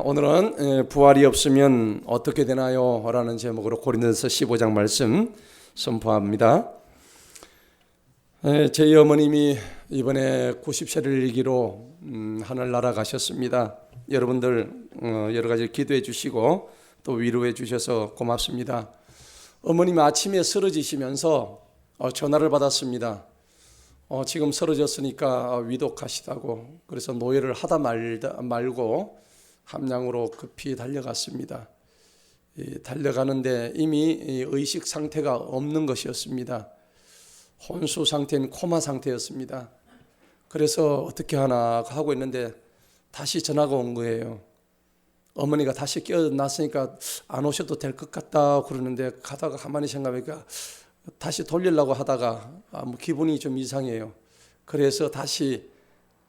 오늘은 부활이 없으면 어떻게 되나요? 라는 제목으로 고린도서 15장 말씀 선포합니다. 저희 어머님이 이번에 90세를 일기로 하늘 날아가셨습니다. 여러분들 여러 가지 기도해 주시고 또 위로해 주셔서 고맙습니다. 어머님이 아침에 쓰러지시면서 전화를 받았습니다. 지금 쓰러졌으니까 위독하시다고. 그래서 노예를 하다 말고 함양으로 급히 달려갔습니다. 달려가는데 이미 의식 상태가 없는 것이었습니다. 혼수 상태인 코마 상태였습니다. 그래서 어떻게 하나 하고 있는데 다시 전화가 온 거예요. 어머니가 다시 깨어났으니까 안 오셔도 될 것 같다 그러는데 가다가 가만히 생각하니까 다시 돌리려고 하다가 기분이 좀 이상해요. 그래서 다시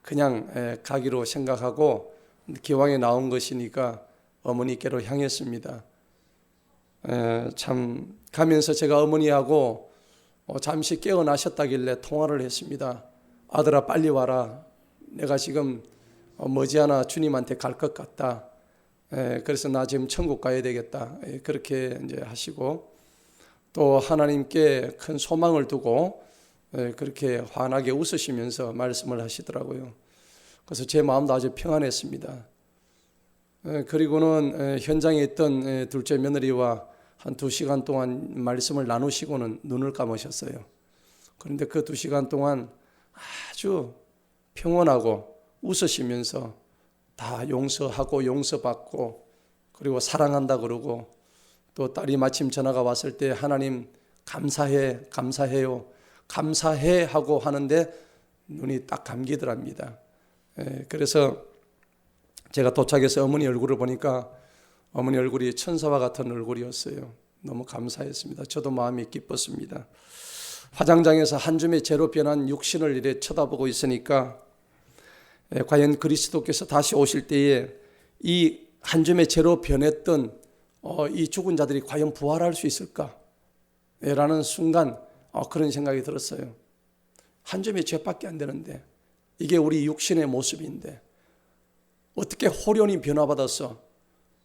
그냥 가기로 생각하고 기왕에 나온 것이니까 어머니께로 향했습니다. 참 가면서 제가 어머니하고 잠시 깨어나셨다길래 통화를 했습니다. 아들아 빨리 와라. 내가 지금 머지않아 주님한테 갈 것 같다. 그래서 나 지금 천국 가야 되겠다. 그렇게 이제 하시고 또 하나님께 큰 소망을 두고 그렇게 환하게 웃으시면서 말씀을 하시더라고요. 그래서 제 마음도 아주 평안했습니다. 그리고는 현장에 있던 둘째 며느리와 한 2시간 동안 말씀을 나누시고는 눈을 감으셨어요. 그런데 그 2시간 동안 아주 평온하고 웃으시면서 다 용서하고 용서받고 그리고 사랑한다 그러고 또 딸이 마침 전화가 왔을 때 하나님 감사해, 감사해요, 감사해 하고 하는데 눈이 딱 감기더랍니다. 그래서 제가 도착해서 어머니 얼굴을 보니까 어머니 얼굴이 천사와 같은 얼굴이었어요. 너무 감사했습니다. 저도 마음이 기뻤습니다. 화장장에서 한 줌의 재로 변한 육신을 이래 쳐다보고 있으니까 과연 그리스도께서 다시 오실 때에 이 한 줌의 재로 변했던 이 죽은 자들이 과연 부활할 수 있을까? 라는 순간 그런 생각이 들었어요. 한 줌의 죄밖에 안 되는데 이게 우리 육신의 모습인데 어떻게 호련히 변화받아서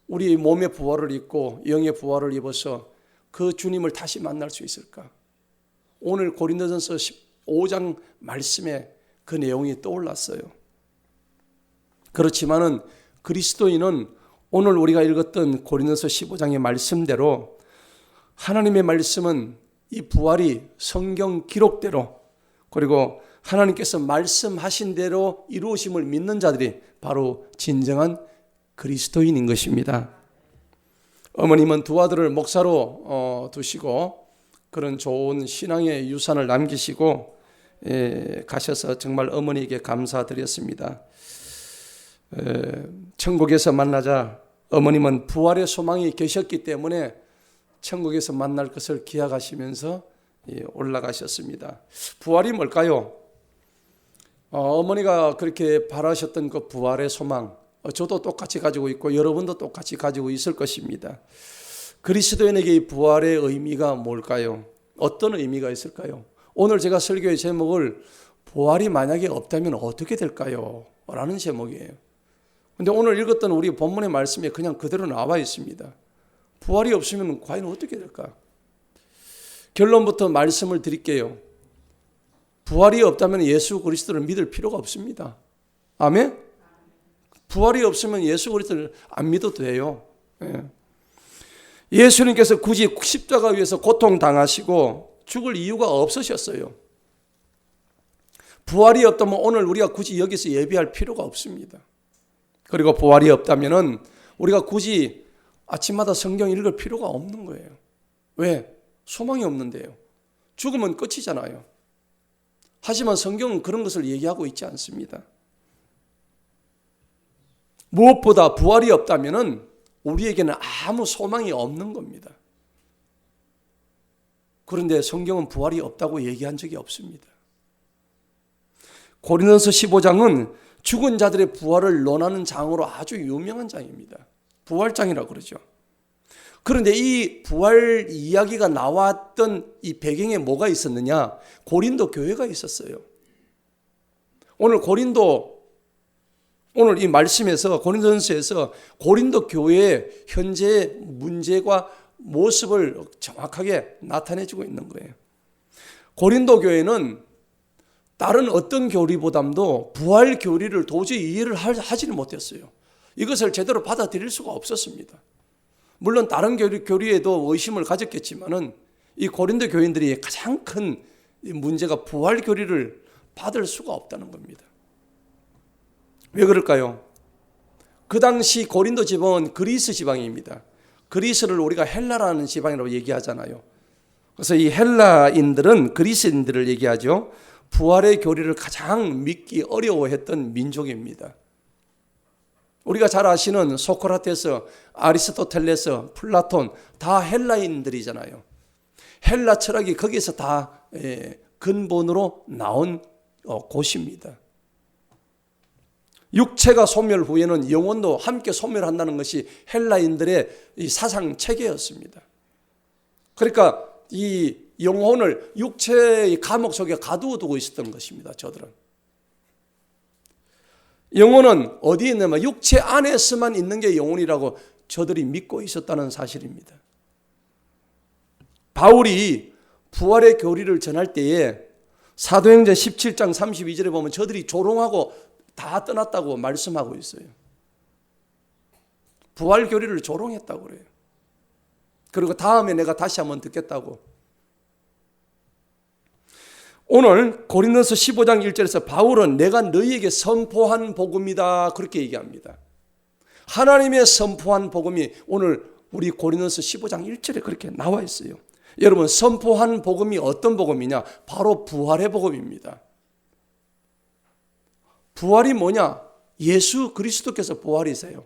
우리 몸의 부활을 입고 영의 부활을 입어서 그 주님을 다시 만날 수 있을까? 오늘 고린도전서 15장 말씀에 그 내용이 떠올랐어요. 그렇지만은 그리스도인은 오늘 우리가 읽었던 고린도서 15장의 말씀대로 하나님의 말씀은 이 부활이 성경 기록대로 그리고 하나님께서 말씀하신 대로 이루어짐을 믿는 자들이 바로 진정한 그리스도인인 것입니다. 어머님은 두 아들을 목사로 두시고 그런 좋은 신앙의 유산을 남기시고 가셔서 정말 어머니에게 감사드렸습니다. 천국에서 만나자 어머님은 부활의 소망이 계셨기 때문에 천국에서 만날 것을 기약하시면서 올라가셨습니다. 부활이 뭘까요? 어머니가 그렇게 바라셨던 그 부활의 소망, 저도 똑같이 가지고 있고 여러분도 똑같이 가지고 있을 것입니다. 그리스도인에게 이 부활의 의미가 뭘까요? 어떤 의미가 있을까요? 오늘 제가 설교의 제목을 부활이 만약에 없다면 어떻게 될까요? 라는 제목이에요. 그런데 오늘 읽었던 우리 본문의 말씀에 그냥 그대로 나와 있습니다. 부활이 없으면 과연 어떻게 될까? 결론부터 말씀을 드릴게요. 부활이 없다면 예수 그리스도를 믿을 필요가 없습니다. 아멘? 부활이 없으면 예수 그리스도를 안 믿어도 돼요. 예수님께서 굳이 십자가 위에서 고통당하시고 죽을 이유가 없으셨어요. 부활이 없다면 오늘 우리가 굳이 여기서 예배할 필요가 없습니다. 그리고 부활이 없다면 우리가 굳이 아침마다 성경 읽을 필요가 없는 거예요. 왜? 소망이 없는데요. 죽으면 끝이잖아요. 하지만 성경은 그런 것을 얘기하고 있지 않습니다. 무엇보다 부활이 없다면 우리에게는 아무 소망이 없는 겁니다. 그런데 성경은 부활이 없다고 얘기한 적이 없습니다. 고린도서 15장은 죽은 자들의 부활을 논하는 장으로 아주 유명한 장입니다. 부활장이라고 그러죠. 그런데 이 부활 이야기가 나왔던 이 배경에 뭐가 있었느냐? 고린도 교회가 있었어요. 오늘 고린도 오늘 이 말씀에서 고린도전서에서 고린도 교회의 현재의 문제와 모습을 정확하게 나타내주고 있는 거예요. 고린도 교회는 다른 어떤 교리보다도 부활 교리를 도저히 이해를 하지는 못했어요. 이것을 제대로 받아들일 수가 없었습니다. 물론 다른 교리에도 의심을 가졌겠지만은 이 고린도 교인들이 가장 큰 문제가 부활 교리를 받을 수가 없다는 겁니다. 왜 그럴까요? 그 당시 고린도 지방은 그리스 지방입니다. 그리스를 우리가 헬라라는 지방이라고 얘기하잖아요. 그래서 이 헬라인들은 그리스인들을 얘기하죠. 부활의 교리를 가장 믿기 어려워했던 민족입니다. 우리가 잘 아시는 소크라테스, 아리스토텔레스, 플라톤 다 헬라인들이잖아요. 헬라 철학이 거기서 다 근본으로 나온 곳입니다. 육체가 소멸 후에는 영혼도 함께 소멸한다는 것이 헬라인들의 이 사상 체계였습니다. 그러니까 이 영혼을 육체의 감옥 속에 가두어두고 있었던 것입니다. 저들은. 영혼은 어디에 있냐면 육체 안에서만 있는 게 영혼이라고 저들이 믿고 있었다는 사실입니다. 바울이 부활의 교리를 전할 때에 사도행전 17장 32절에 보면 저들이 조롱하고 다 떠났다고 말씀하고 있어요. 부활 교리를 조롱했다고 그래요. 그리고 다음에 내가 다시 한번 듣겠다고. 오늘 고린도서 15장 1절에서 바울은 내가 너희에게 선포한 복음이다 그렇게 얘기합니다. 하나님의 선포한 복음이 오늘 우리 고린도서 15장 1절에 그렇게 나와 있어요. 여러분, 선포한 복음이 어떤 복음이냐? 바로 부활의 복음입니다. 부활이 뭐냐? 예수 그리스도께서 부활이세요.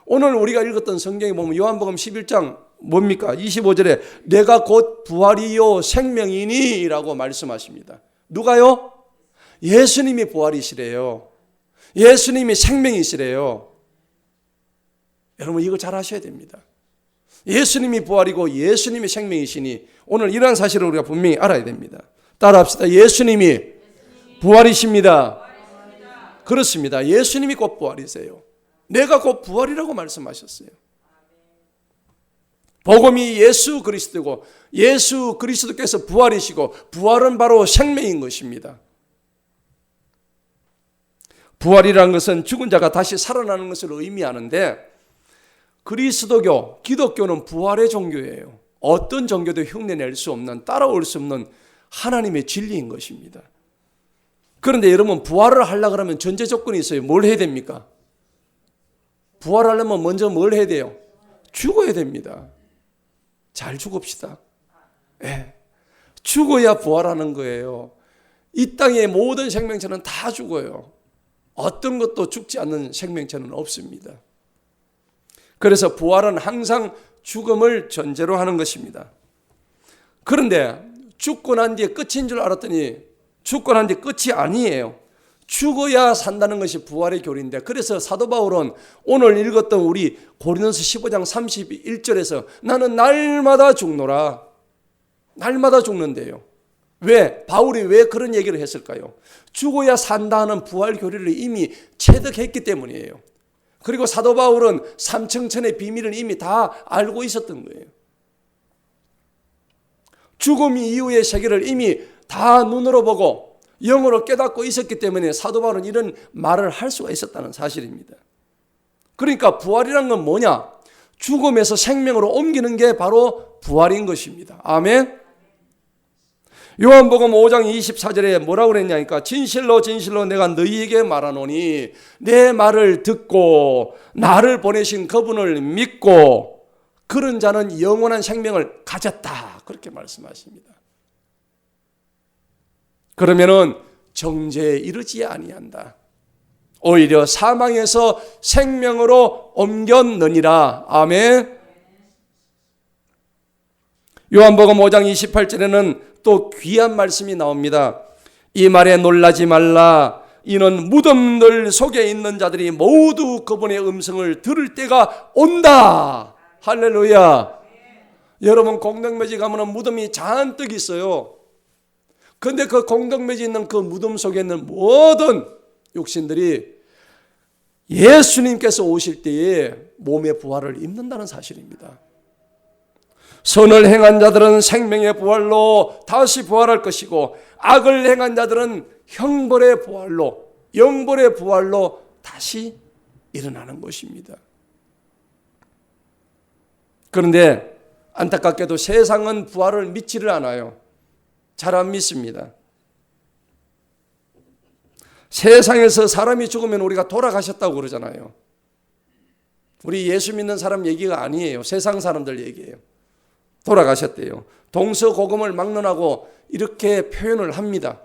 오늘 우리가 읽었던 성경에 보면 요한복음 11장 뭡니까? 25절에 내가 곧 부활이요 생명이니 라고 말씀하십니다. 누가요? 예수님이 부활이시래요. 예수님이 생명이시래요. 여러분, 이거 잘 아셔야 됩니다. 예수님이 부활이고 예수님이 생명이시니 오늘 이러한 사실을 우리가 분명히 알아야 됩니다. 따라합시다. 예수님이 부활이십니다. 그렇습니다. 예수님이 곧 부활이세요. 내가 곧 부활이라고 말씀하셨어요. 복음이 예수 그리스도고 예수 그리스도께서 부활이시고 부활은 바로 생명인 것입니다. 부활이라는 것은 죽은 자가 다시 살아나는 것을 의미하는데 그리스도교, 기독교는 부활의 종교예요. 어떤 종교도 흉내낼 수 없는, 따라올 수 없는 하나님의 진리인 것입니다. 그런데 여러분, 부활을 하려고 그러면 전제 조건이 있어요. 뭘 해야 됩니까? 부활하려면 먼저 뭘 해야 돼요? 죽어야 됩니다. 잘 죽읍시다. 네. 죽어야 부활하는 거예요. 이 땅의 모든 생명체는 다 죽어요. 어떤 것도 죽지 않는 생명체는 없습니다. 그래서 부활은 항상 죽음을 전제로 하는 것입니다. 그런데 죽고 난 뒤에 끝인 줄 알았더니 죽고 난 뒤에 끝이 아니에요. 죽어야 산다는 것이 부활의 교리인데 그래서 사도 바울은 오늘 읽었던 우리 고린도서 15장 31절에서 나는 날마다 죽노라. 날마다 죽는데요. 왜? 바울이 왜 그런 얘기를 했을까요? 죽어야 산다 하는 부활 교리를 이미 체득했기 때문이에요. 그리고 사도 바울은 삼층천의 비밀을 이미 다 알고 있었던 거예요. 죽음 이후의 세계를 이미 다 눈으로 보고 영으로 깨닫고 있었기 때문에 사도 바울은 이런 말을 할 수가 있었다는 사실입니다. 그러니까 부활이란 건 뭐냐? 죽음에서 생명으로 옮기는 게 바로 부활인 것입니다. 아멘. 요한복음 5장 24절에 뭐라고 그랬냐니까 진실로 진실로 내가 너희에게 말하노니 내 말을 듣고 나를 보내신 그분을 믿고 그런 자는 영원한 생명을 가졌다 그렇게 말씀하십니다. 그러면은 정죄에 이르지 아니한다. 오히려 사망에서 생명으로 옮겼느니라. 아멘. 요한복음 5장 28절에는 또 귀한 말씀이 나옵니다. 이 말에 놀라지 말라. 이는 무덤들 속에 있는 자들이 모두 그분의 음성을 들을 때가 온다. 할렐루야. 여러분, 공동묘지 가면 무덤이 잔뜩 있어요. 그런데 그 공동묘지 있는 그 무덤 속에 있는 모든 육신들이 예수님께서 오실 때에 몸의 부활을 입는다는 사실입니다. 선을 행한 자들은 생명의 부활로 다시 부활할 것이고, 악을 행한 자들은 형벌의 부활로, 영벌의 부활로 다시 일어나는 것입니다. 그런데 안타깝게도 세상은 부활을 믿지를 않아요. 잘 안 믿습니다. 세상에서 사람이 죽으면 우리가 돌아가셨다고 그러잖아요. 우리 예수 믿는 사람 얘기가 아니에요. 세상 사람들 얘기예요. 돌아가셨대요. 동서고금을 막론하고 이렇게 표현을 합니다.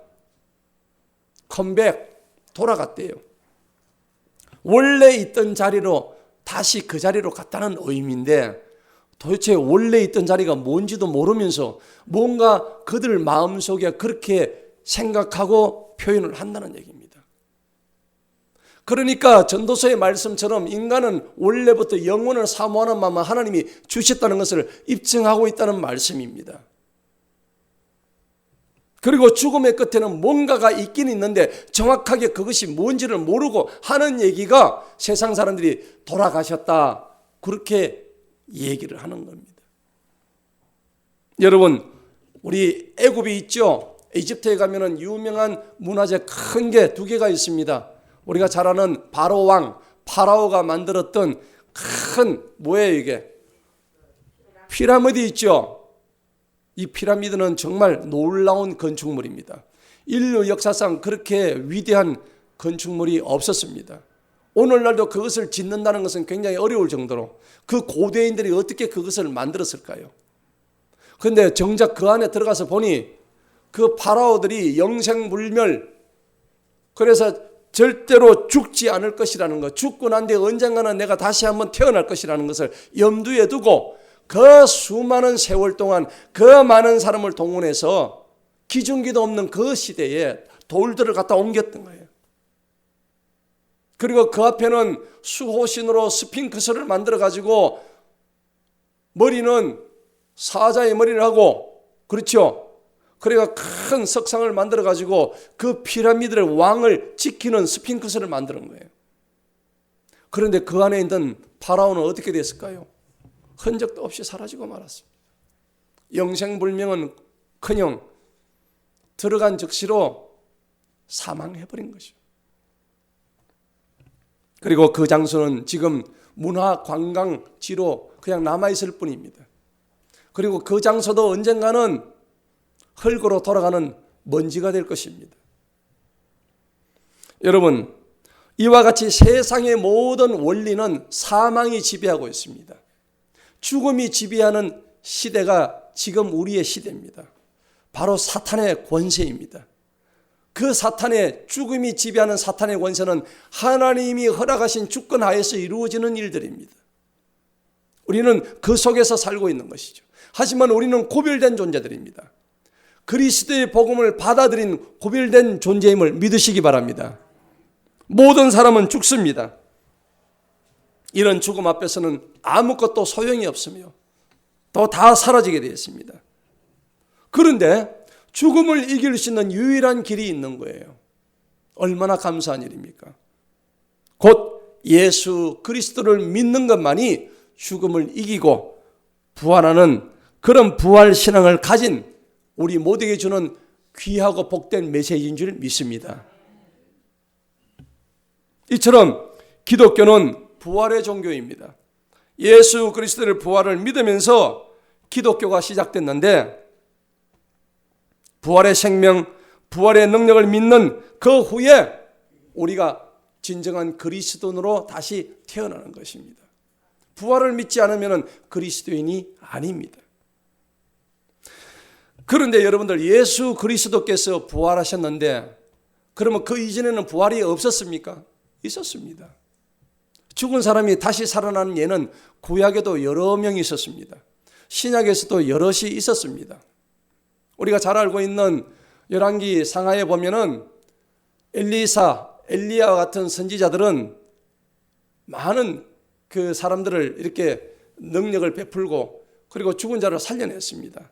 컴백, 돌아갔대요. 원래 있던 자리로 다시 그 자리로 갔다는 의미인데, 도대체 원래 있던 자리가 뭔지도 모르면서 뭔가 그들 마음속에 그렇게 생각하고 표현을 한다는 얘기입니다. 그러니까 전도서의 말씀처럼 인간은 원래부터 영혼을 사모하는 마음을 하나님이 주셨다는 것을 입증하고 있다는 말씀입니다. 그리고 죽음의 끝에는 뭔가가 있긴 있는데 정확하게 그것이 뭔지를 모르고 하는 얘기가 세상 사람들이 돌아가셨다, 그렇게 얘기를 하는 겁니다. 여러분, 우리 애굽이 있죠? 이집트에 가면은 유명한 문화재 큰 게 두 개가 있습니다. 우리가 잘 아는 바로 왕, 파라오가 만들었던 큰, 뭐예요 이게? 피라미드 있죠? 이 피라미드는 정말 놀라운 건축물입니다. 인류 역사상 그렇게 위대한 건축물이 없었습니다. 오늘날도 그것을 짓는다는 것은 굉장히 어려울 정도로 그 고대인들이 어떻게 그것을 만들었을까요? 그런데 정작 그 안에 들어가서 보니 그 파라오들이 영생불멸, 그래서 절대로 죽지 않을 것이라는 것, 죽고 난 뒤에 언젠가는 내가 다시 한번 태어날 것이라는 것을 염두에 두고 그 수많은 세월 동안 그 많은 사람을 동원해서 기중기도 없는 그 시대에 돌들을 갖다 옮겼던 거예요. 그리고 그 앞에는 수호신으로 스핑크스를 만들어가지고 머리는 사자의 머리를 하고, 그렇죠? 그래가 큰 석상을 만들어가지고 그 피라미드의 왕을 지키는 스핑크스를 만드는 거예요. 그런데 그 안에 있는 파라오는 어떻게 됐을까요? 흔적도 없이 사라지고 말았습니다. 영생불명은 그냥 들어간 즉시로 사망해버린 것이죠. 그리고 그 장소는 지금 문화관광지로 그냥 남아있을 뿐입니다. 그리고 그 장소도 언젠가는 흙으로 돌아가는 먼지가 될 것입니다. 여러분, 이와 같이 세상의 모든 원리는 사망이 지배하고 있습니다. 죽음이 지배하는 시대가 지금 우리의 시대입니다. 바로 사탄의 권세입니다. 그 사탄의, 죽음이 지배하는 사탄의 권세는 하나님이 허락하신 주권 하에서 이루어지는 일들입니다. 우리는 그 속에서 살고 있는 것이죠. 하지만 우리는 고별된 존재들입니다. 그리스도의 복음을 받아들인 고별된 존재임을 믿으시기 바랍니다. 모든 사람은 죽습니다. 이런 죽음 앞에서는 아무것도 소용이 없으며 또 다 사라지게 되어 있습니다. 그런데 죽음을 이길 수 있는 유일한 길이 있는 거예요. 얼마나 감사한 일입니까? 곧 예수 그리스도를 믿는 것만이 죽음을 이기고 부활하는 그런 부활 신앙을 가진 우리 모두에게 주는 귀하고 복된 메시지인 줄 믿습니다. 이처럼 기독교는 부활의 종교입니다. 예수 그리스도의 부활을 믿으면서 기독교가 시작됐는데, 부활의 생명, 부활의 능력을 믿는 그 후에 우리가 진정한 그리스도인으로 다시 태어나는 것입니다. 부활을 믿지 않으면 그리스도인이 아닙니다. 그런데 여러분들, 예수 그리스도께서 부활하셨는데 그러면 그 이전에는 부활이 없었습니까? 있었습니다. 죽은 사람이 다시 살아나는 예는 구약에도 여러 명이 있었습니다. 신약에서도 여럿이 있었습니다. 우리가 잘 알고 있는 열왕기 상하에 보면은 엘리야와 같은 선지자들은 많은 그 사람들을 이렇게 능력을 베풀고 그리고 죽은 자를 살려냈습니다.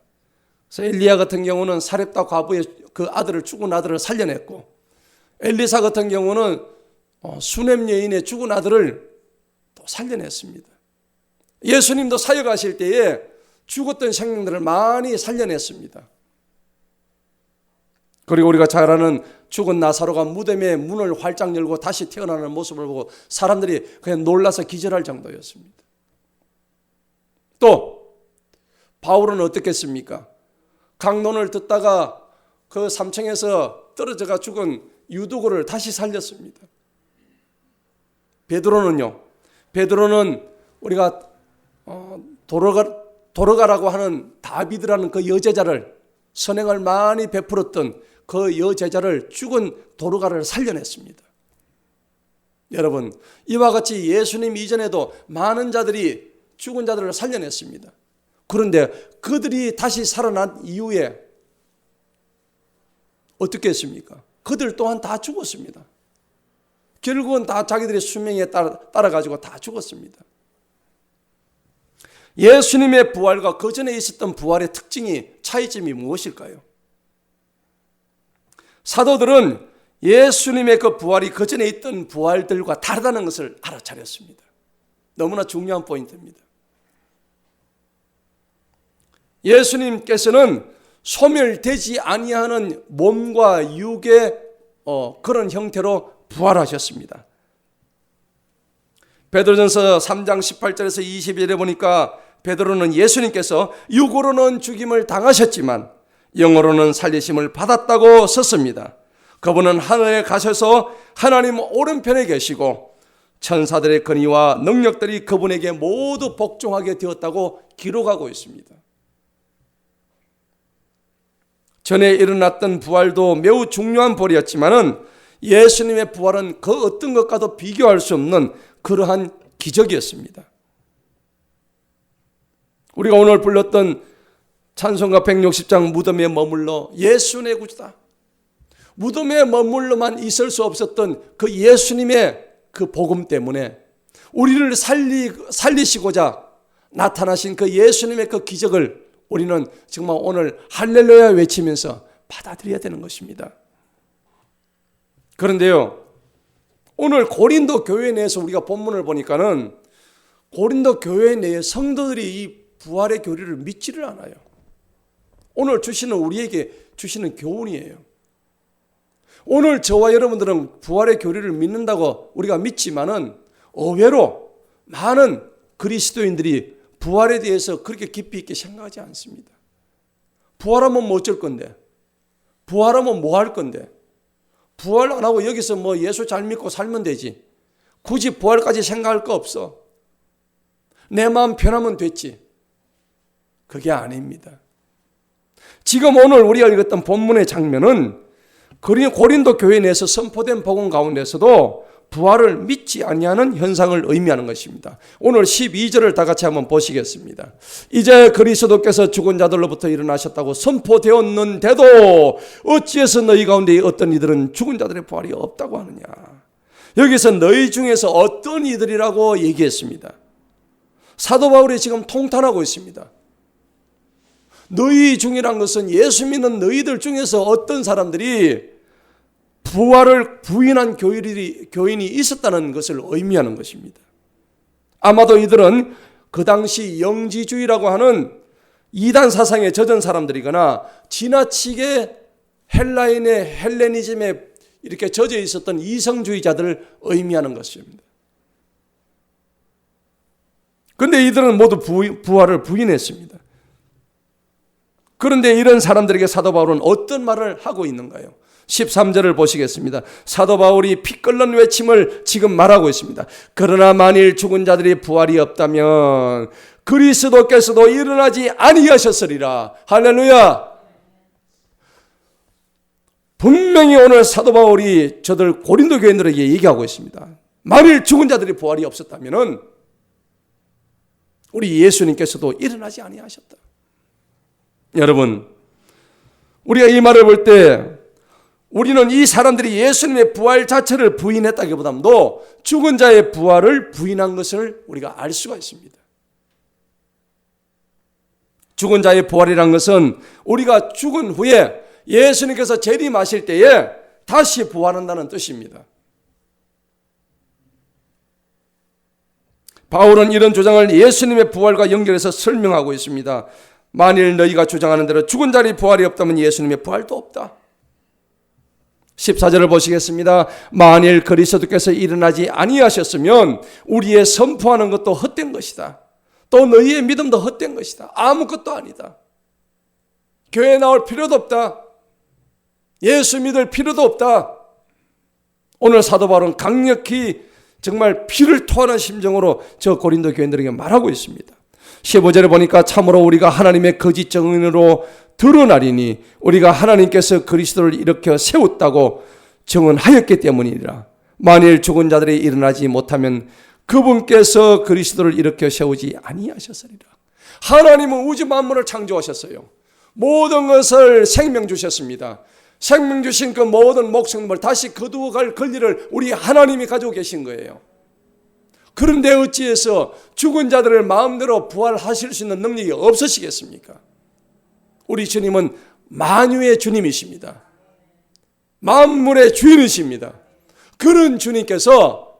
그래서 엘리야 같은 경우는 사렙다 과부의 그 아들을, 죽은 아들을 살려냈고, 엘리사 같은 경우는 수넴 여인의 죽은 아들을 또 살려냈습니다. 예수님도 사역하실 때에 죽었던 생명들을 많이 살려냈습니다. 그리고 우리가 잘 아는 죽은 나사로가 무덤의 문을 활짝 열고 다시 태어나는 모습을 보고 사람들이 그냥 놀라서 기절할 정도였습니다. 또 바울은 어떻겠습니까? 강론을 듣다가 그 삼층에서 떨어져가 죽은 유두고를 다시 살렸습니다. 베드로는 우리가 도로가라고 하는 다비드라는 그 여제자를 선행을 많이 베풀었던 그 여제자를 죽은 도로가를 살려냈습니다. 여러분, 이와 같이 예수님 이전에도 많은 자들이 죽은 자들을 살려냈습니다. 그런데 그들이 다시 살아난 이후에 어떻게 했습니까? 그들 또한 다 죽었습니다. 결국은 다 자기들의 수명에 따라가지고 다 죽었습니다. 예수님의 부활과 그 전에 있었던 부활의 차이점이 무엇일까요? 사도들은 예수님의 그 부활이 그 전에 있던 부활들과 다르다는 것을 알아차렸습니다. 너무나 중요한 포인트입니다. 예수님께서는 소멸되지 아니하는 몸과 육의 그런 형태로 부활하셨습니다. 베드로전서 3장 18절에서 21절에 보니까 베드로는 예수님께서 육으로는 죽임을 당하셨지만 영으로는 살리심을 받았다고 썼습니다. 그분은 하늘에 가셔서 하나님 오른편에 계시고 천사들의 권위와 능력들이 그분에게 모두 복종하게 되었다고 기록하고 있습니다. 전에 일어났던 부활도 매우 중요한 부활이었지만은 예수님의 부활은 그 어떤 것과도 비교할 수 없는 그러한 기적이었습니다. 우리가 오늘 불렀던 찬송가 160장 무덤에 머물러 예수 내 구주다. 무덤에 머물러만 있을 수 없었던 그 예수님의 그 복음 때문에 우리를 살리시고자 나타나신 그 예수님의 그 기적을 우리는 정말 오늘 할렐루야 외치면서 받아들여야 되는 것입니다. 그런데요, 오늘 고린도 교회 내에서 우리가 본문을 보니까는 고린도 교회 내의 성도들이 이 부활의 교리를 믿지를 않아요. 오늘 우리에게 주시는 교훈이에요. 오늘 저와 여러분들은 부활의 교리를 믿는다고 우리가 믿지만은 의외로 많은 그리스도인들이 부활에 대해서 그렇게 깊이 있게 생각하지 않습니다. 부활하면 뭐 어쩔 건데? 부활하면 뭐 할 건데? 부활 안 하고 여기서 뭐 예수 잘 믿고 살면 되지. 굳이 부활까지 생각할 거 없어. 내 마음 편하면 됐지. 그게 아닙니다. 지금 오늘 우리가 읽었던 본문의 장면은 고린도 교회 내에서 선포된 복음 가운데서도 부활을 믿지 아니하는 현상을 의미하는 것입니다. 오늘 12절을 다 같이 한번 보시겠습니다. 이제 그리스도께서 죽은 자들로부터 일어나셨다고 선포되었는데도 어찌해서 너희 가운데 어떤 이들은 죽은 자들의 부활이 없다고 하느냐. 여기서 너희 중에서 어떤 이들이라고 얘기했습니다. 사도 바울이 지금 통탄하고 있습니다. 너희 중이란 것은 예수 믿는 너희들 중에서 어떤 사람들이 부활을 부인한 교인이 있었다는 것을 의미하는 것입니다. 아마도 이들은 그 당시 영지주의라고 하는 이단 사상에 젖은 사람들이거나 지나치게 헬레니즘에 이렇게 젖어 있었던 이성주의자들을 의미하는 것입니다. 그런데 이들은 모두 부활을 부인했습니다. 그런데 이런 사람들에게 사도 바울은 어떤 말을 하고 있는가요? 13절을 보시겠습니다. 사도 바울이 피 끓는 외침을 지금 말하고 있습니다. 그러나 만일 죽은 자들이 부활이 없다면 그리스도께서도 일어나지 아니하셨으리라. 할렐루야. 분명히 오늘 사도 바울이 저들 고린도 교인들에게 얘기하고 있습니다. 만일 죽은 자들이 부활이 없었다면 우리 예수님께서도 일어나지 아니하셨다. 여러분, 우리가 이 말을 볼 때 우리는 이 사람들이 예수님의 부활 자체를 부인했다기보다도 죽은 자의 부활을 부인한 것을 우리가 알 수가 있습니다. 죽은 자의 부활이란 것은 우리가 죽은 후에 예수님께서 재림하실 때에 다시 부활한다는 뜻입니다. 바울은 이런 주장을 예수님의 부활과 연결해서 설명하고 있습니다. 만일 너희가 주장하는 대로 죽은 자리 부활이 없다면 예수님의 부활도 없다. 14절을 보시겠습니다. 만일 그리스도께서 일어나지 아니하셨으면 우리의 선포하는 것도 헛된 것이다. 또 너희의 믿음도 헛된 것이다. 아무것도 아니다. 교회 나올 필요도 없다. 예수 믿을 필요도 없다. 오늘 사도 바울은 강력히 정말 피를 토하는 심정으로 저 고린도 교인들에게 말하고 있습니다. 15절에 보니까 참으로 우리가 하나님의 거짓 증인으로 드러나리니 우리가 하나님께서 그리스도를 일으켜 세웠다고 증언하였기 때문이라. 만일 죽은 자들이 일어나지 못하면 그분께서 그리스도를 일으켜 세우지 아니하셨으리라. 하나님은 우주 만물을 창조하셨어요. 모든 것을 생명 주셨습니다. 생명 주신 그 모든 목숨을 다시 거두어 갈 권리를 우리 하나님이 가지고 계신 거예요. 그런데 어찌해서 죽은 자들을 마음대로 부활하실 수 있는 능력이 없으시겠습니까? 우리 주님은 만유의 주님이십니다. 만물의 주인이십니다. 그런 주님께서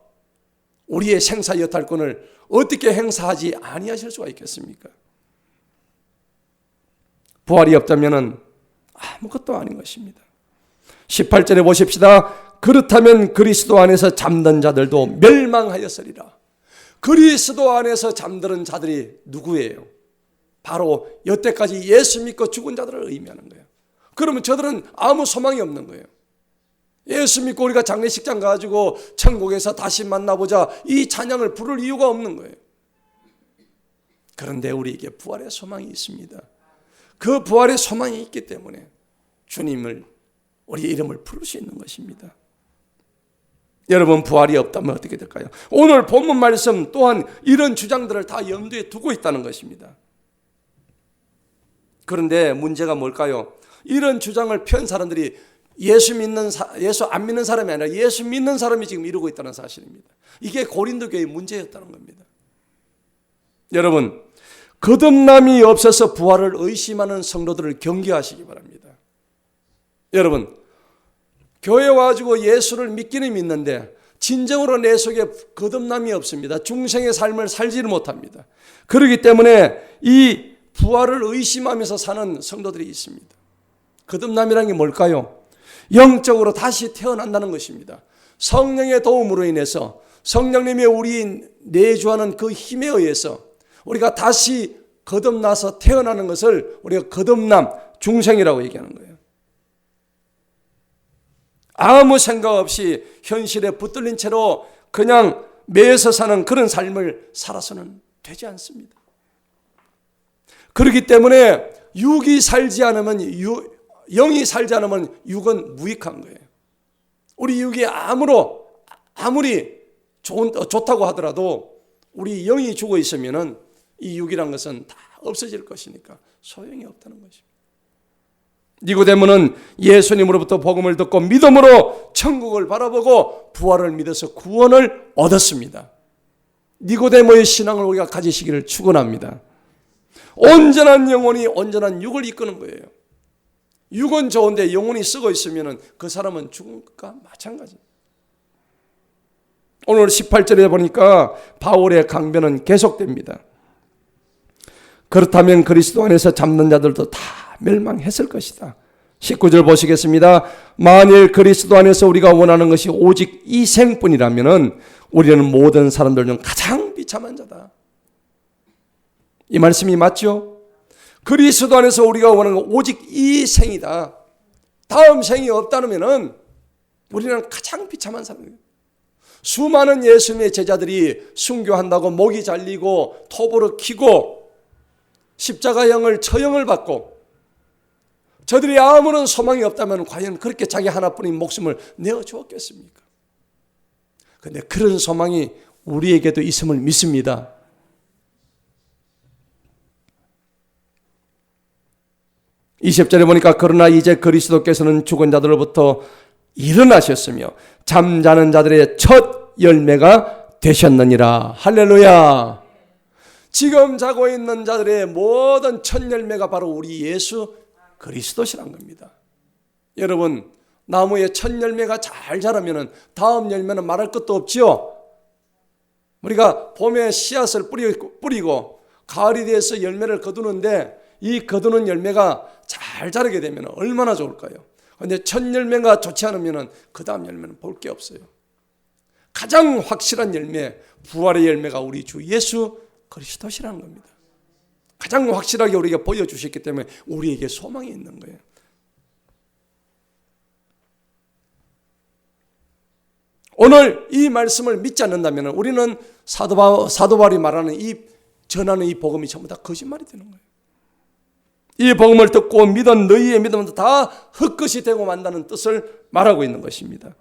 우리의 생사 여탈권을 어떻게 행사하지 아니하실 수가 있겠습니까? 부활이 없다면 아무것도 아닌 것입니다. 18절에 보십시다. 그렇다면 그리스도 안에서 잠든 자들도 멸망하였으리라. 그리스도 안에서 잠드는 자들이 누구예요? 바로 여태까지 예수 믿고 죽은 자들을 의미하는 거예요. 그러면 저들은 아무 소망이 없는 거예요. 예수 믿고 우리가 장례식장 가지고 천국에서 다시 만나보자 이 찬양을 부를 이유가 없는 거예요. 그런데 우리에게 부활의 소망이 있습니다. 그 부활의 소망이 있기 때문에 주님을 우리의 이름을 부를 수 있는 것입니다. 여러분, 부활이 없다면 어떻게 될까요? 오늘 본문 말씀 또한 이런 주장들을 다 염두에 두고 있다는 것입니다. 그런데 문제가 뭘까요? 이런 주장을 편 사람들이 예수 안 믿는 사람이 아니라 예수 믿는 사람이 지금 이루고 있다는 사실입니다. 이게 고린도 교회의 문제였다는 겁니다. 여러분, 거듭남이 없어서 부활을 의심하는 성도들을 경계하시기 바랍니다. 여러분, 교회 와가지고 예수를 믿기는 믿는데 진정으로 내 속에 거듭남이 없습니다. 중생의 삶을 살지를 못합니다. 그렇기 때문에 이 부활을 의심하면서 사는 성도들이 있습니다. 거듭남이라는 게 뭘까요? 영적으로 다시 태어난다는 것입니다. 성령의 도움으로 인해서 성령님이 우리 내주하는 그 힘에 의해서 우리가 다시 거듭나서 태어나는 것을 우리가 거듭남, 중생이라고 얘기하는 거예요. 아무 생각 없이 현실에 붙들린 채로 그냥 매여서 사는 그런 삶을 살아서는 되지 않습니다. 그렇기 때문에 육이 살지 않으면 영이 살지 않으면 육은 무익한 거예요. 우리 육이 아무리 좋다고 하더라도 우리 영이 죽어 있으면은 이 육이란 것은 다 없어질 것이니까 소용이 없다는 것입니다. 니고데모는 예수님으로부터 복음을 듣고 믿음으로 천국을 바라보고 부활을 믿어서 구원을 얻었습니다. 니고데모의 신앙을 우리가 가지시기를 축원합니다. 온전한 영혼이 온전한 육을 이끄는 거예요. 육은 좋은데 영혼이 썩어 있으면 그 사람은 죽은 것과 마찬가지입니다. 오늘 18절에 보니까 바울의 강변은 계속됩니다. 그렇다면 그리스도 안에서 잠든 자들도 다 멸망했을 것이다. 19절 보시겠습니다. 만일 그리스도 안에서 우리가 원하는 것이 오직 이 생뿐이라면 우리는 모든 사람들 중 가장 비참한 자다. 이 말씀이 맞죠? 그리스도 안에서 우리가 원하는 건 오직 이 생이다. 다음 생이 없다면 우리는 가장 비참한 사람이에요. 수많은 예수님의 제자들이 순교한다고 목이 잘리고 톱으로 키고 십자가형을 처형을 받고 저들이 아무런 소망이 없다면 과연 그렇게 자기 하나뿐인 목숨을 내어주었겠습니까? 그런데 그런 소망이 우리에게도 있음을 믿습니다. (20절에) 보니까 그러나 이제 그리스도께서는 죽은 자들로부터 일어나셨으며 잠자는 자들의 첫 열매가 되셨느니라. 할렐루야. 지금 자고 있는 자들의 모든 첫 열매가 바로 우리 예수 그리스도시란 겁니다. 여러분, 나무의 첫 열매가 잘 자라면 다음 열매는 말할 것도 없지요. 우리가 봄에 씨앗을 뿌리고 가을이 돼서 열매를 거두는데 이 거두는 열매가 잘 자라게 되면 얼마나 좋을까요? 그런데 첫 열매가 좋지 않으면 그 다음 열매는 볼 게 없어요. 가장 확실한 열매, 부활의 열매가 우리 주 예수 그리스도시라는 겁니다. 가장 확실하게 우리에게 보여주셨기 때문에 우리에게 소망이 있는 거예요. 오늘 이 말씀을 믿지 않는다면 우리는 사도 바울이 말하는 전하는 이 복음이 전부 다 거짓말이 되는 거예요. 이 복음을 듣고 믿은 너희의 믿음은 다 헛것이 되고 만다는 뜻을 말하고 있는 것입니다.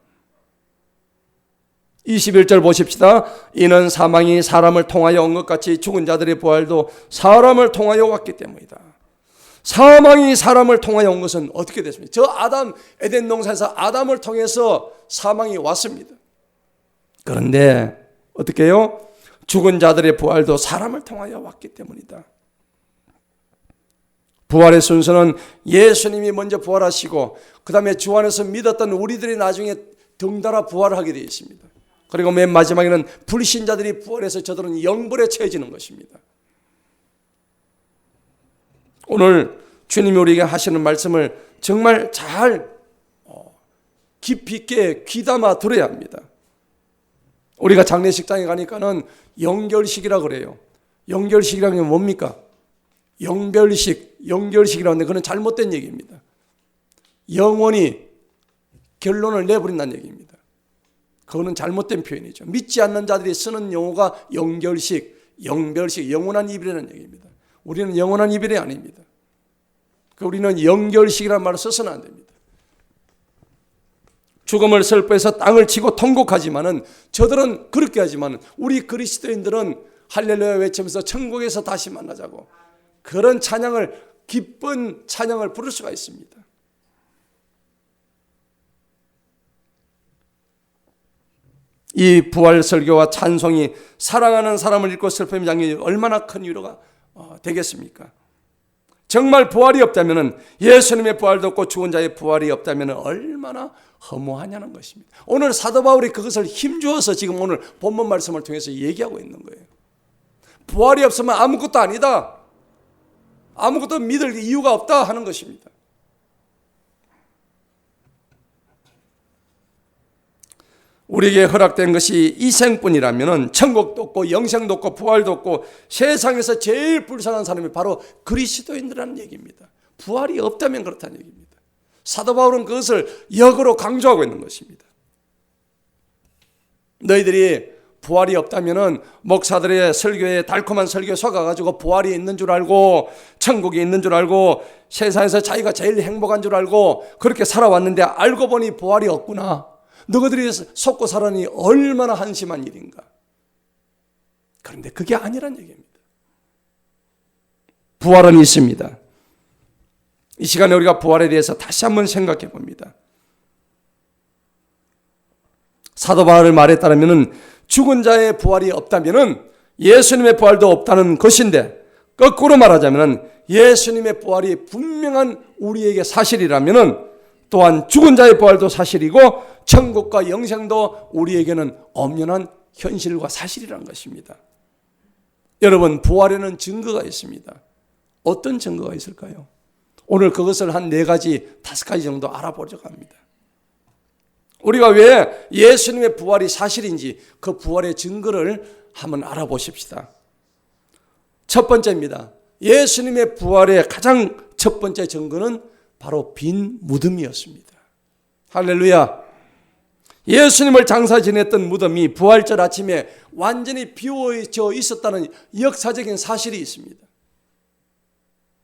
21절 보십시다. 이는 사망이 사람을 통하여 온 것 같이 죽은 자들의 부활도 사람을 통하여 왔기 때문이다. 사망이 사람을 통하여 온 것은 어떻게 됐습니까? 저 아담, 에덴 동산에서 아담을 통해서 사망이 왔습니다. 그런데 어떻게 해요? 죽은 자들의 부활도 사람을 통하여 왔기 때문이다. 부활의 순서는 예수님이 먼저 부활하시고 그 다음에 주 안에서 믿었던 우리들이 나중에 덩달아 부활하게 되어 있습니다. 그리고 맨 마지막에는 불신자들이 부활해서 저들은 영벌에 처해지는 것입니다. 오늘 주님이 우리에게 하시는 말씀을 정말 잘 깊이 있게 귀담아 들어야 합니다. 우리가 장례식장에 가니까는 영결식이라 그래요. 영결식이라는 게 뭡니까? 영결식이라는데 그건 잘못된 얘기입니다. 영원히 결론을 내버린다는 얘기입니다. 그거는 잘못된 표현이죠. 믿지 않는 자들이 쓰는 용어가 영결식, 영별식, 영원한 이별이라는 얘기입니다. 우리는 영원한 이별이 아닙니다. 우리는 영결식이라는 말을 써서는 안 됩니다. 죽음을 슬퍼해서 땅을 치고 통곡하지만은 저들은 그렇게 하지만은 우리 그리스도인들은 할렐루야 외치면서 천국에서 다시 만나자고 그런 찬양을 기쁜 찬양을 부를 수가 있습니다. 이 부활 설교와 찬송이 사랑하는 사람을 잃고 슬픔의 장면이 얼마나 큰 위로가 되겠습니까? 정말 부활이 없다면 예수님의 부활도 없고 죽은 자의 부활이 없다면 얼마나 허무하냐는 것입니다. 오늘 사도 바울이 그것을 힘주어서 지금 오늘 본문 말씀을 통해서 얘기하고 있는 거예요. 부활이 없으면 아무것도 아니다. 아무것도 믿을 이유가 없다 하는 것입니다. 우리에게 허락된 것이 이 생뿐이라면 천국도 없고 영생도 없고 부활도 없고 세상에서 제일 불쌍한 사람이 바로 그리스도인이라는 얘기입니다. 부활이 없다면 그렇다는 얘기입니다. 사도 바울은 그것을 역으로 강조하고 있는 것입니다. 너희들이 부활이 없다면 목사들의 설교에 달콤한 설교에 속아가지고 부활이 있는 줄 알고 천국이 있는 줄 알고 세상에서 자기가 제일 행복한 줄 알고 그렇게 살아왔는데 알고 보니 부활이 없구나. 너희들이 속고 살아니 얼마나 한심한 일인가. 그런데 그게 아니란 얘기입니다. 부활은 있습니다. 이 시간에 우리가 부활에 대해서 다시 한번 생각해 봅니다. 사도 바울의 말에 따르면 죽은 자의 부활이 없다면 예수님의 부활도 없다는 것인데 거꾸로 말하자면 예수님의 부활이 분명한 우리에게 사실이라면 또한 죽은 자의 부활도 사실이고 천국과 영생도 우리에게는 엄연한 현실과 사실이라는 것입니다. 여러분, 부활에는 증거가 있습니다. 어떤 증거가 있을까요? 오늘 그것을 한 4가지, 5가지 정도 알아보려고 합니다. 우리가 왜 예수님의 부활이 사실인지 그 부활의 증거를 한번 알아보십시다. 첫 번째입니다. 예수님의 부활의 가장 첫 번째 증거는 바로 빈 무덤이었습니다. 할렐루야. 예수님을 장사 지냈던 무덤이 부활절 아침에 완전히 비워져 있었다는 역사적인 사실이 있습니다.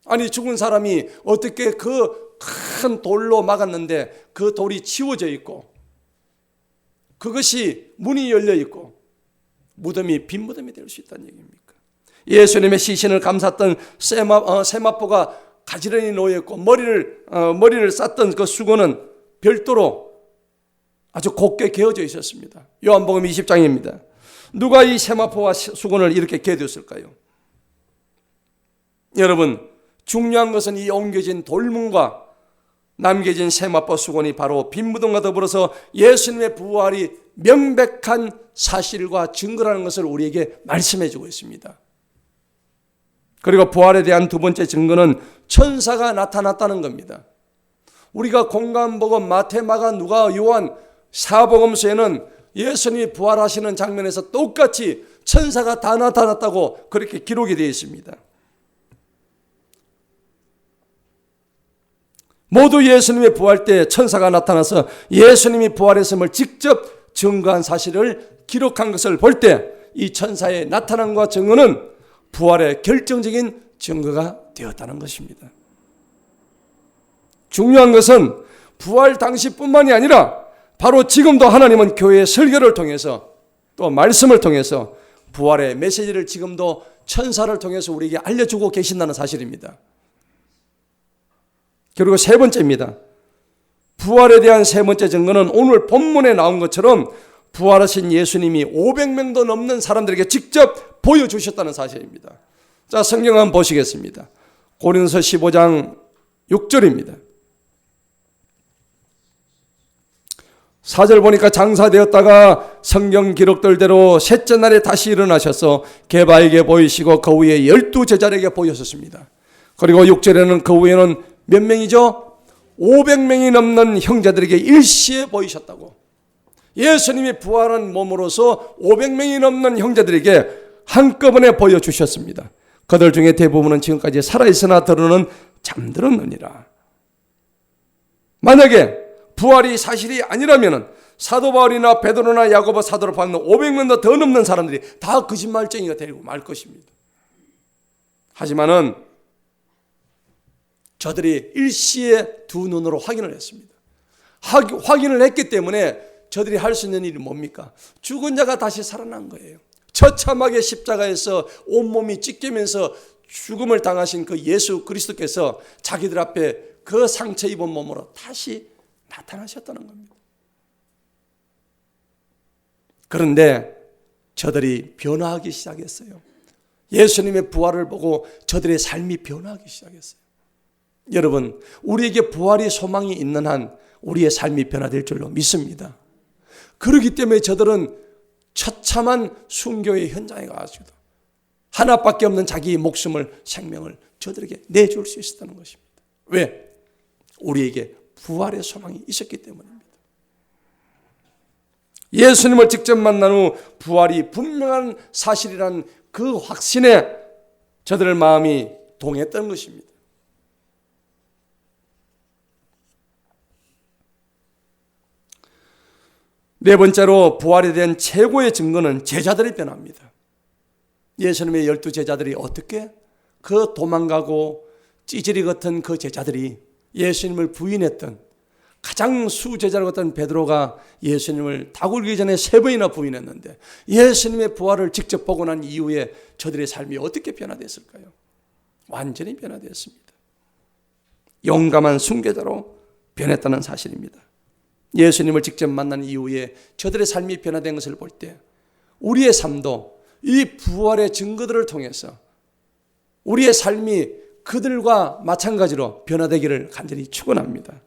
아니, 죽은 사람이 어떻게 그 큰 돌로 막았는데 그 돌이 치워져 있고 그것이 문이 열려 있고 무덤이 빈 무덤이 될 수 있다는 얘기입니까? 예수님의 시신을 감쌌던 세마포가 가지런히 놓여있고 머리를 쌌던 그 수건은 별도로 아주 곱게 개어져 있었습니다. 요한복음 20장입니다. 누가 이 세마포와 수건을 이렇게 개어뒀을까요? 여러분, 중요한 것은 이 옮겨진 돌문과 남겨진 세마포 수건이 바로 빈 무덤과 더불어서 예수님의 부활이 명백한 사실과 증거라는 것을 우리에게 말씀해 주고 있습니다. 그리고 부활에 대한 두 번째 증거는 천사가 나타났다는 겁니다. 우리가 공관복음, 마태, 마가, 누가, 요한, 사복음서에는 예수님이 부활하시는 장면에서 똑같이 천사가 다 나타났다고 그렇게 기록이 되어 있습니다. 모두 예수님의 부활 때 천사가 나타나서 예수님이 부활했음을 직접 증거한 사실을 기록한 것을 볼 때 이 천사의 나타남과 증거는 부활의 결정적인 증거가 되었다는 것입니다. 중요한 것은 부활 당시뿐만이 아니라 바로 지금도 하나님은 교회의 설교를 통해서 또 말씀을 통해서 부활의 메시지를 지금도 천사를 통해서 우리에게 알려주고 계신다는 사실입니다. 그리고 세 번째입니다. 부활에 대한 세 번째 증거는 오늘 본문에 나온 것처럼 부활하신 예수님이 500명도 넘는 사람들에게 직접 보여주셨다는 사실입니다. 자, 성경 한번 보시겠습니다. 고린도서 15장 6절입니다. 4절 보니까 장사되었다가 성경 기록들대로 셋째 날에 다시 일어나셔서 게바에게 보이시고 그 후에 12제자에게 보이셨습니다. 그리고 6절에는 그 후에는 몇 명이죠? 500명이 넘는 형제들에게 일시에 보이셨다고. 예수님이 부활한 몸으로서 500명이 넘는 형제들에게 한꺼번에 보여주셨습니다. 그들 중에 대부분은 지금까지 살아있으나 더러는 잠들었느니라. 만약에 부활이 사실이 아니라면 사도 바울이나 베드로나 야고보 사도를 받는 500명도 더 넘는 사람들이 다 거짓말쟁이가 되고 말 것입니다. 하지만은 저들이 일시에 두 눈으로 확인을 했습니다. 확인을 했기 때문에 저들이 할 수 있는 일이 뭡니까? 죽은 자가 다시 살아난 거예요. 처참하게 십자가에서 온몸이 찢기면서 죽음을 당하신 그 예수 그리스도께서 자기들 앞에 그 상처 입은 몸으로 다시 나타나셨다는 겁니다. 그런데 저들이 변화하기 시작했어요. 예수님의 부활을 보고 저들의 삶이 변화하기 시작했어요. 여러분, 우리에게 부활이 소망이 있는 한 우리의 삶이 변화될 줄로 믿습니다. 그렇기 때문에 저들은 처참한 순교의 현장에 가가지고 하나밖에 없는 자기의 목숨을, 생명을 저들에게 내줄 수 있었다는 것입니다. 왜? 우리에게 부활의 소망이 있었기 때문입니다. 예수님을 직접 만난 후 부활이 분명한 사실이라는 그 확신에 저들의 마음이 동했던 것입니다. 네 번째로 부활에 대한 최고의 증거는 제자들의 변화입니다. 예수님의 12제자들이 어떻게 그 도망가고 찌질이 같은 그 제자들이 예수님을 부인했던 가장 수제자로 같은 베드로가 예수님을 다 굴기 전에 3번이나 부인했는데 예수님의 부활을 직접 보고 난 이후에 저들의 삶이 어떻게 변화됐을까요? 완전히 변화되었습니다. 용감한 순교자로 변했다는 사실입니다. 예수님을 직접 만난 이후에 저들의 삶이 변화된 것을 볼 때 우리의 삶도 이 부활의 증거들을 통해서 우리의 삶이 그들과 마찬가지로 변화되기를 간절히 축원합니다.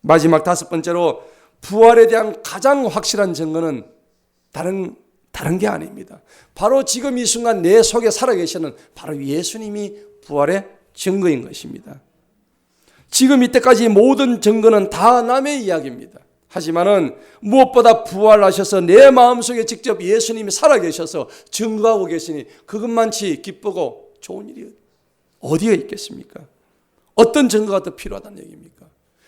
마지막 다섯 번째로 부활에 대한 가장 확실한 증거는 다른 게 아닙니다. 바로 지금 이 순간 내 속에 살아계시는 바로 예수님이 부활의 증거인 것입니다. 지금 이때까지 모든 증거는 다 남의 이야기입니다. 하지만은 무엇보다 부활하셔서 내 마음속에 직접 예수님이 살아계셔서 증거하고 계시니 그것만치 기쁘고 좋은 일이 어디에 있겠습니까? 어떤 증거가 더 필요하다는 얘기입니까?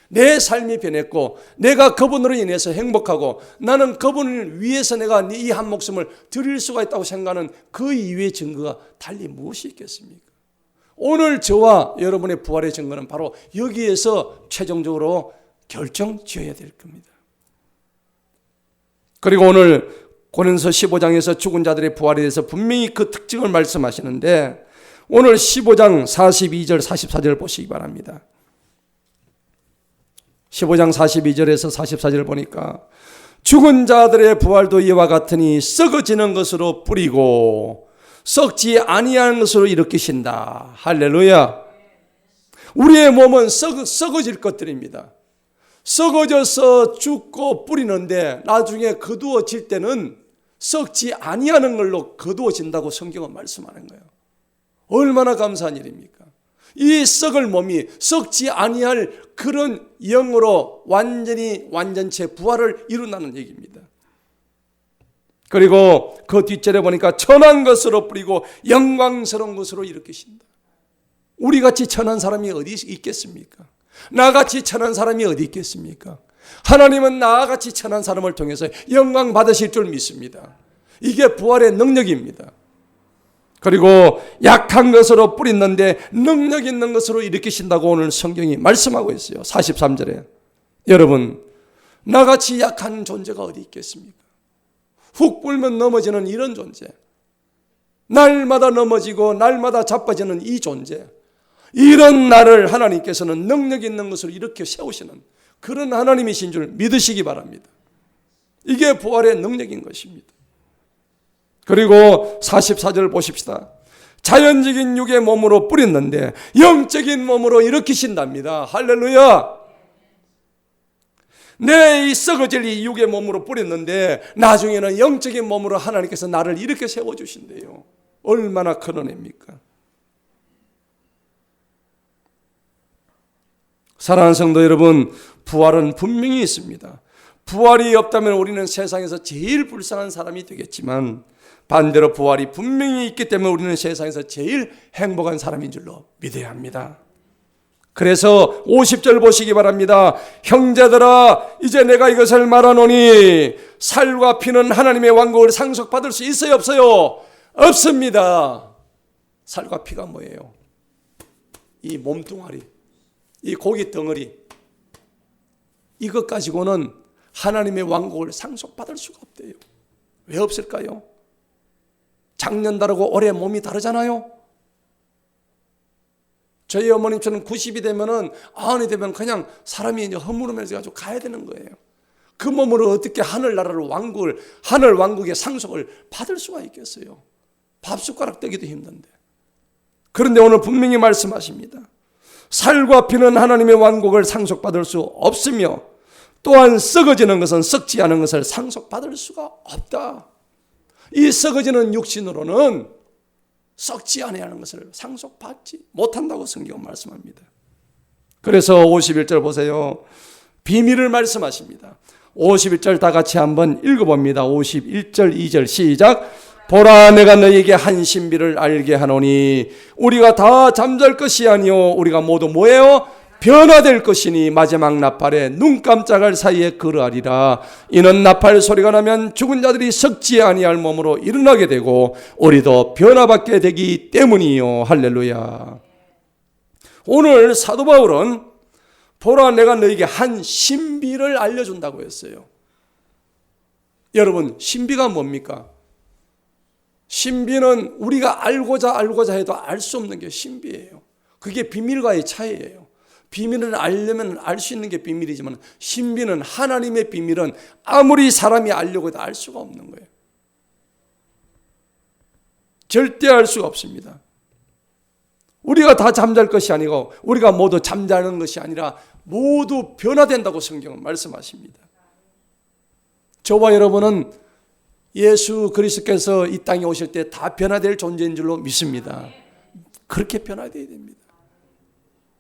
내 삶이 변했고 내가 그분으로 인해서 행복하고 나는 그분을 위해서 내가 이 한 목숨을 드릴 수가 있다고 생각하는 그 이외의 증거가 달리 무엇이 있겠습니까? 오늘 저와 여러분의 부활의 증거는 바로 여기에서 최종적으로 결정 지어야 될 겁니다. 그리고 오늘 고린도서 15장에서 죽은 자들의 부활에 대해서 분명히 그 특징을 말씀하시는데 오늘 15장 42절 44절 보시기 바랍니다. 15장 42절에서 44절 보니까 죽은 자들의 부활도 이와 같으니 썩어지는 것으로 뿌리고 썩지 아니하는 것으로 일으키신다. 할렐루야. 우리의 몸은 썩어질 것들입니다. 썩어져서 죽고 뿌리는데 나중에 거두어질 때는 썩지 아니하는 걸로 거두어진다고 성경은 말씀하는 거예요. 얼마나 감사한 일입니까? 이 썩을 몸이 썩지 아니할 그런 영으로 완전체 부활을 이룬다는 얘기입니다. 그리고 그 뒷절에 보니까 천한 것으로 뿌리고 영광스러운 것으로 일으키신다. 우리같이 천한 사람이 어디 있겠습니까? 나같이 천한 사람이 어디 있겠습니까? 하나님은 나같이 천한 사람을 통해서 영광 받으실 줄 믿습니다. 이게 부활의 능력입니다. 그리고 약한 것으로 뿌렸는데 능력 있는 것으로 일으키신다고 오늘 성경이 말씀하고 있어요. 43절에. 여러분, 나같이 약한 존재가 어디 있겠습니까? 훅 불면 넘어지는 이런 존재, 날마다 넘어지고 날마다 자빠지는 이 존재, 이런 나를 하나님께서는 능력 있는 것으로 일으켜 세우시는 그런 하나님이신 줄 믿으시기 바랍니다. 이게 부활의 능력인 것입니다. 그리고 44절 보십시다. 자연적인 육의 몸으로 뿌렸는데 영적인 몸으로 일으키신답니다. 할렐루야. 내 이 썩어질 이 육의 몸으로 뿌렸는데 나중에는 영적인 몸으로 하나님께서 나를 일으켜 세워주신대요. 얼마나 큰 은혜입니까? 사랑하는 성도 여러분, 부활은 분명히 있습니다. 부활이 없다면 우리는 세상에서 제일 불쌍한 사람이 되겠지만 반대로 부활이 분명히 있기 때문에 우리는 세상에서 제일 행복한 사람인 줄로 믿어야 합니다. 그래서 50절 보시기 바랍니다. 형제들아, 이제 내가 이것을 말하노니 살과 피는 하나님의 왕국을 상속받을 수 있어요, 없어요? 없습니다. 살과 피가 뭐예요? 이 몸뚱아리, 이 고기 덩어리, 이것 가지고는 하나님의 왕국을 상속받을 수가 없대요. 왜 없을까요? 작년 다르고 올해 몸이 다르잖아요. 저희 어머님처럼 90이 되면은, 90이 되면 그냥 사람이 이제 허물어면서 가지고 가야 되는 거예요. 그 몸으로 어떻게 하늘나라를 하늘 왕국의 상속을 받을 수가 있겠어요? 밥숟가락 떼기도 힘든데. 그런데 오늘 분명히 말씀하십니다. 살과 피는 하나님의 왕국을 상속받을 수 없으며 또한 썩어지는 것은 썩지 않은 것을 상속받을 수가 없다. 이 썩어지는 육신으로는 썩지 아니하는 것을 상속받지 못한다고 성경은 말씀합니다. 그래서 51절 보세요. 비밀을 말씀하십니다. 51절 다 같이 한번 읽어봅니다. 51절 2절 시작. 보라, 내가 너희에게 한 신비를 알게 하노니 우리가 다 잠잘 것이 아니요 우리가 모두 뭐예요? 변화될 것이니 마지막 나팔에 눈 깜짝할 사이에 그러하리라. 이는 나팔 소리가 나면 죽은 자들이 썩지 아니할 몸으로 일어나게 되고 우리도 변화받게 되기 때문이요. 할렐루야. 오늘 사도 바울은 보라, 내가 너에게 한 신비를 알려준다고 했어요. 여러분, 신비가 뭡니까? 신비는 우리가 알고자 해도 알 수 없는 게 신비예요. 그게 비밀과의 차이예요. 비밀을 알려면 알 수 있는 게 비밀이지만 신비는, 하나님의 비밀은 아무리 사람이 알려고 해도 알 수가 없는 거예요. 절대 알 수가 없습니다. 우리가 다 잠잘 것이 아니고 우리가 모두 잠자는 것이 아니라 모두 변화된다고 성경은 말씀하십니다. 저와 여러분은 예수 그리스도께서 이 땅에 오실 때 다 변화될 존재인 줄로 믿습니다. 그렇게 변화되어야 됩니다.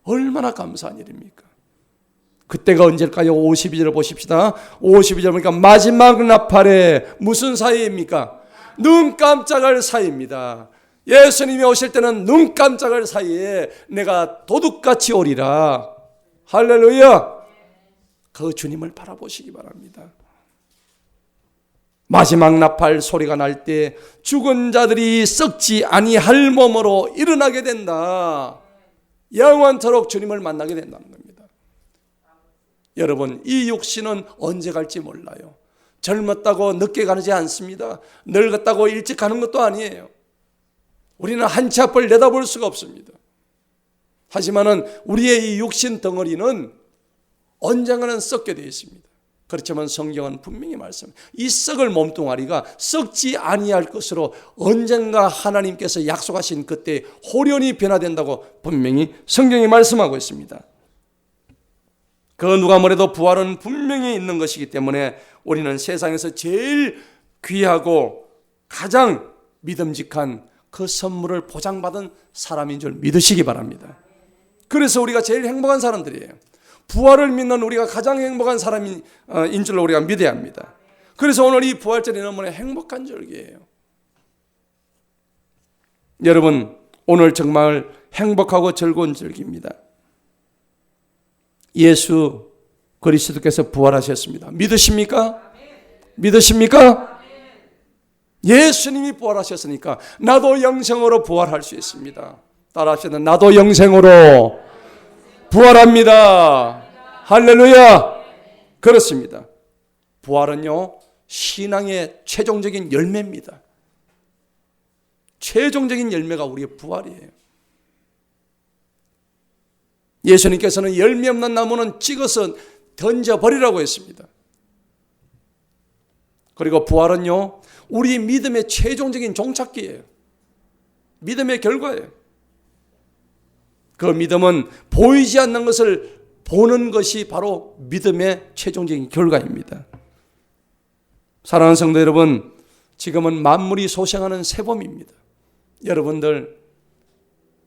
얼마나 감사한 일입니까? 그때가 언제일까요? 52절을 보십시다. 52절 보니까 마지막 나팔에 무슨 사이입니까? 눈 깜짝할 사이입니다. 예수님이 오실 때는 눈 깜짝할 사이에 내가 도둑같이 오리라. 할렐루야. 그 주님을 바라보시기 바랍니다. 마지막 나팔 소리가 날 때 죽은 자들이 썩지 아니할 몸으로 일어나게 된다. 영원토록 주님을 만나게 된다는 겁니다. 여러분, 이 육신은 언제 갈지 몰라요. 젊었다고 늦게 가지 않습니다. 늙었다고 일찍 가는 것도 아니에요. 우리는 한 치 앞을 내다볼 수가 없습니다. 하지만은 우리의 이 육신 덩어리는 언젠가는 썩게 되어 있습니다. 그렇지만 성경은 분명히 말씀합니다. 이 썩을 몸뚱아리가 썩지 아니할 것으로 언젠가 하나님께서 약속하신 그때 호련히 변화된다고 분명히 성경이 말씀하고 있습니다. 그 누가 뭐래도 부활은 분명히 있는 것이기 때문에 우리는 세상에서 제일 귀하고 가장 믿음직한 그 선물을 보장받은 사람인 줄 믿으시기 바랍니다. 그래서 우리가 제일 행복한 사람들이에요. 부활을 믿는 우리가 가장 행복한 사람인 줄로 우리가 믿어야 합니다. 그래서 오늘 이 부활절이 너무나 행복한 절기예요. 여러분, 오늘 정말 행복하고 즐거운 절기입니다. 예수 그리스도께서 부활하셨습니다. 믿으십니까? 믿으십니까? 예수님이 부활하셨으니까 나도 영생으로 부활할 수 있습니다. 따라하시는 나도 영생으로 부활합니다. 할렐루야. 그렇습니다. 부활은요, 신앙의 최종적인 열매입니다. 최종적인 열매가 우리의 부활이에요. 예수님께서는 열매 없는 나무는 찍어서 던져버리라고 했습니다. 그리고 부활은요, 우리 믿음의 최종적인 종착기예요. 믿음의 결과예요. 그 믿음은 보이지 않는 것을 보는 것이 바로 믿음의 최종적인 결과입니다. 사랑하는 성도 여러분, 지금은 만물이 소생하는 새봄입니다. 여러분들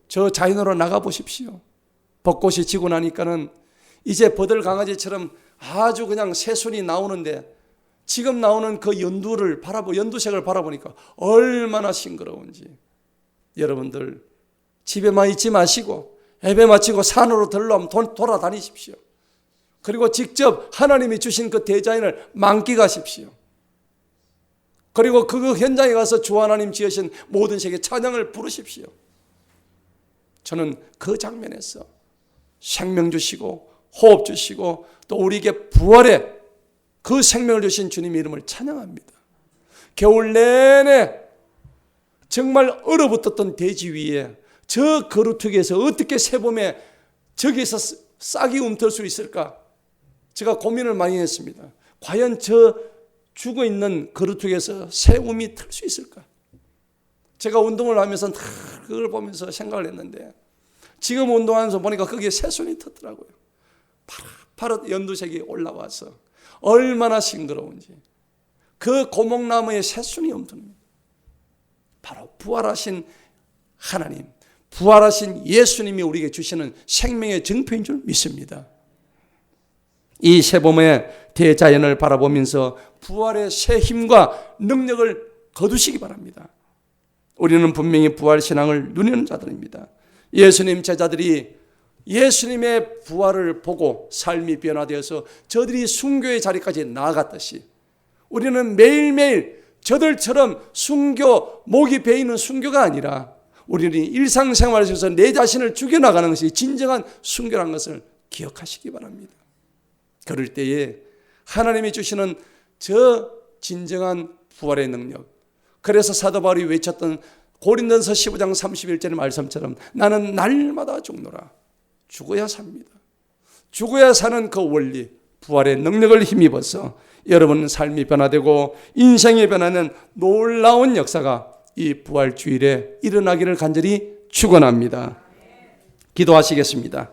저 자연으로 나가 보십시오. 벚꽃이 지고 나니까는 이제 버들강아지처럼 아주 그냥 새순이 나오는데 지금 나오는 그 연두색을 바라보니까 얼마나 싱그러운지. 여러분들 집에만 있지 마시고 예배 마치고 산으로 돌아다니십시오. 그리고 직접 하나님이 주신 그 대자연을 만끽하십시오. 그리고 그 현장에 가서 주 하나님 지으신 모든 세계 찬양을 부르십시오. 저는 그 장면에서 생명 주시고 호흡 주시고 또 우리에게 부활의 그 생명을 주신 주님의 이름을 찬양합니다. 겨울 내내 정말 얼어붙었던 대지 위에 저 거루투기에서 어떻게 새봄에 저기에서 싹이 움틀 수 있을까? 제가 고민을 많이 했습니다. 과연 저 죽어있는 거루투기에서 새움이 틀 수 있을까? 제가 운동을 하면서 다 그걸 보면서 생각을 했는데 지금 운동하면서 보니까 거기에 새순이 텄더라고요. 파릇파릇 연두색이 올라와서 얼마나 싱그러운지. 그 고목나무에 새순이 움트입니다. 바로 부활하신 하나님, 부활하신 예수님이 우리에게 주시는 생명의 증표인 줄 믿습니다. 이 새봄의 대자연을 바라보면서 부활의 새 힘과 능력을 거두시기 바랍니다. 우리는 분명히 부활신앙을 누리는 자들입니다. 예수님 제자들이 예수님의 부활을 보고 삶이 변화되어서 저들이 순교의 자리까지 나아갔듯이 우리는 매일매일 저들처럼 순교, 목이 베이는 순교가 아니라 우리는 일상생활 속에서 내 자신을 죽여나가는 것이 진정한 순교라는 것을 기억하시기 바랍니다. 그럴 때에 하나님이 주시는 저 진정한 부활의 능력, 그래서 사도 바울이 외쳤던 고린도전서 15장 31절의 말씀처럼 나는 날마다 죽노라. 죽어야 삽니다. 죽어야 사는 그 원리, 부활의 능력을 힘입어서 여러분 삶이 변화되고 인생이 변하는 놀라운 역사가 이 부활주일에 일어나기를 간절히 축원합니다. 기도하시겠습니다.